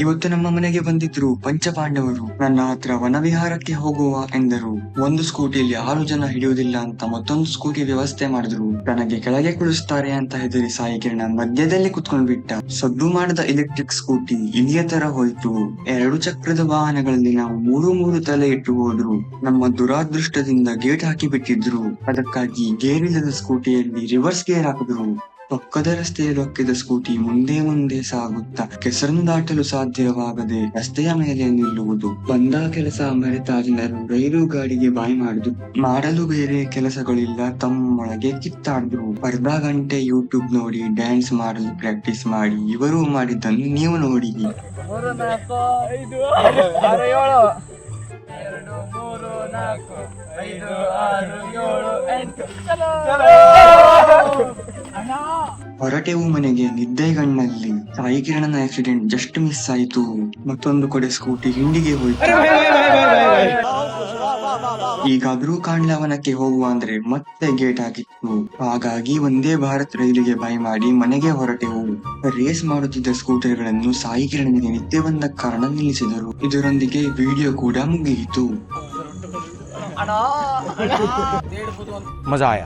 ಇವತ್ತು ನಮ್ಮ ಮನೆಗೆ ಬಂದಿದ್ರು ಪಂಚಪಾಂಡವರು. ನನ್ನ ಹತ್ರ ವನವಿಹಾರಕ್ಕೆ ಹೋಗುವ ಎಂದರು. ಒಂದು ಸ್ಕೂಟಿಯಲ್ಲಿ 6 ಜನ ಹಿಡಿಯುವುದಿಲ್ಲ ಅಂತ ಮತ್ತೊಂದು ಸ್ಕೂಟಿ ವ್ಯವಸ್ಥೆ ಮಾಡಿದ್ರು. ನನಗೆ ಕೆಳಗೆ ಕುಳಿಸ್ತಾರೆ ಅಂತ ಹೆದರಿ ಸಾಯಿ ಕಿರಣ ಮಧ್ಯದಲ್ಲಿ ಕುತ್ಕೊಂಡ್ ಬಿಟ್ಟ. ಸದ್ದು ಮಾಡದ ಎಲೆಕ್ಟ್ರಿಕ್ ಸ್ಕೂಟಿ ಇಲಿಯ ತರ ಹೋಯ್ತು. 2 ಚಕ್ರದ ವಾಹನಗಳಲ್ಲಿ ನಾವು ಮೂರು ತಲೆ ಇಟ್ಟು ಹೋದ್ರು. ನಮ್ಮ ದುರಾದೃಷ್ಟದಿಂದ ಗೇಟ್ ಹಾಕಿ ಬಿಟ್ಟಿದ್ರು. ಅದಕ್ಕಾಗಿ ಗೇರ್ ಇಲ್ಲದ ಸ್ಕೂಟಿಯಲ್ಲಿ ರಿವರ್ಸ್ ಗೇರ್ ಹಾಕಿದ್ರು. ಪಕ್ಕದ ರಸ್ತೆಯಲ್ಲಿ ಹೊಕ್ಕಿದ ಸ್ಕೂಟಿ ಮುಂದೆ ಸಾಗುತ್ತಾ ಕೆಸರನ್ನು ದಾಟಲು ಸಾಧ್ಯವಾಗದೆ ರಸ್ತೆಯ ಮೇಲೆ ನಿಲ್ಲುವುದು. ಬಂದ ಕೆಲಸ ಮರೆತ ಜನರು ರೈಲು ಗಾಡಿಗೆ ಬಾಯಿ ಮಾಡಲು ಬೇರೆ ಕೆಲಸಗಳಿಲ್ಲ, ತಮ್ಮೊಳಗೆ ಕಿತ್ತಾಡಿದ್ರು. ಅರ್ಧ ಗಂಟೆ ಯೂಟ್ಯೂಬ್ ನೋಡಿ ಡ್ಯಾನ್ಸ್ ಮಾಡಲು ಪ್ರಾಕ್ಟೀಸ್ ಮಾಡಿ ಇವರು ಮಾಡಿದ್ದನ್ನು ನೀವು ನೋಡಿ. 3, 4, 5, 6, 7 2, 3, 4, 5, 6, 7, 8 ಹೊರಟೆವು ಮನೆಗೆ ನಿದ್ದೆಗಣ್ಣಲ್ಲಿ. ಸಾಯಿ ಕಿರಣನ ಆಕ್ಸಿಡೆಂಟ್ ಜಸ್ಟ್ ಮಿಸ್ ಆಯ್ತು. ಮತ್ತೊಂದು ಕಡೆ ಸ್ಕೂಟಿ ಹಿಂಡಿಗೆ ಹೋಯ್ತು. ಈಗಾದ್ರೂ ಕಾಂಡ್ಲವನಕ್ಕೆ ಹೋಗುವ ಅಂದ್ರೆ ಮತ್ತೆ ಗೇಟ್ ಆಗಿತ್ತು. ಹಾಗಾಗಿ ಒಂದೇ ಭಾರತ್ ರೈಲಿಗೆ ಬಾಯಿ ಮಾಡಿ ಮನೆಗೆ ಹೊರಟೆವು. ರೇಸ್ ಮಾಡುತ್ತಿದ್ದ ಸ್ಕೂಟರ್ಗಳನ್ನು ಸಾಯಿ ಕಿರಣನಿಗೆ ನಿದ್ದೆ ಬಂದ ಕಾರಣ ನಿಲ್ಲಿಸಿದರು. ಇದರೊಂದಿಗೆ ವಿಡಿಯೋ ಕೂಡ ಮುಗಿಯಿತು. मजा आया।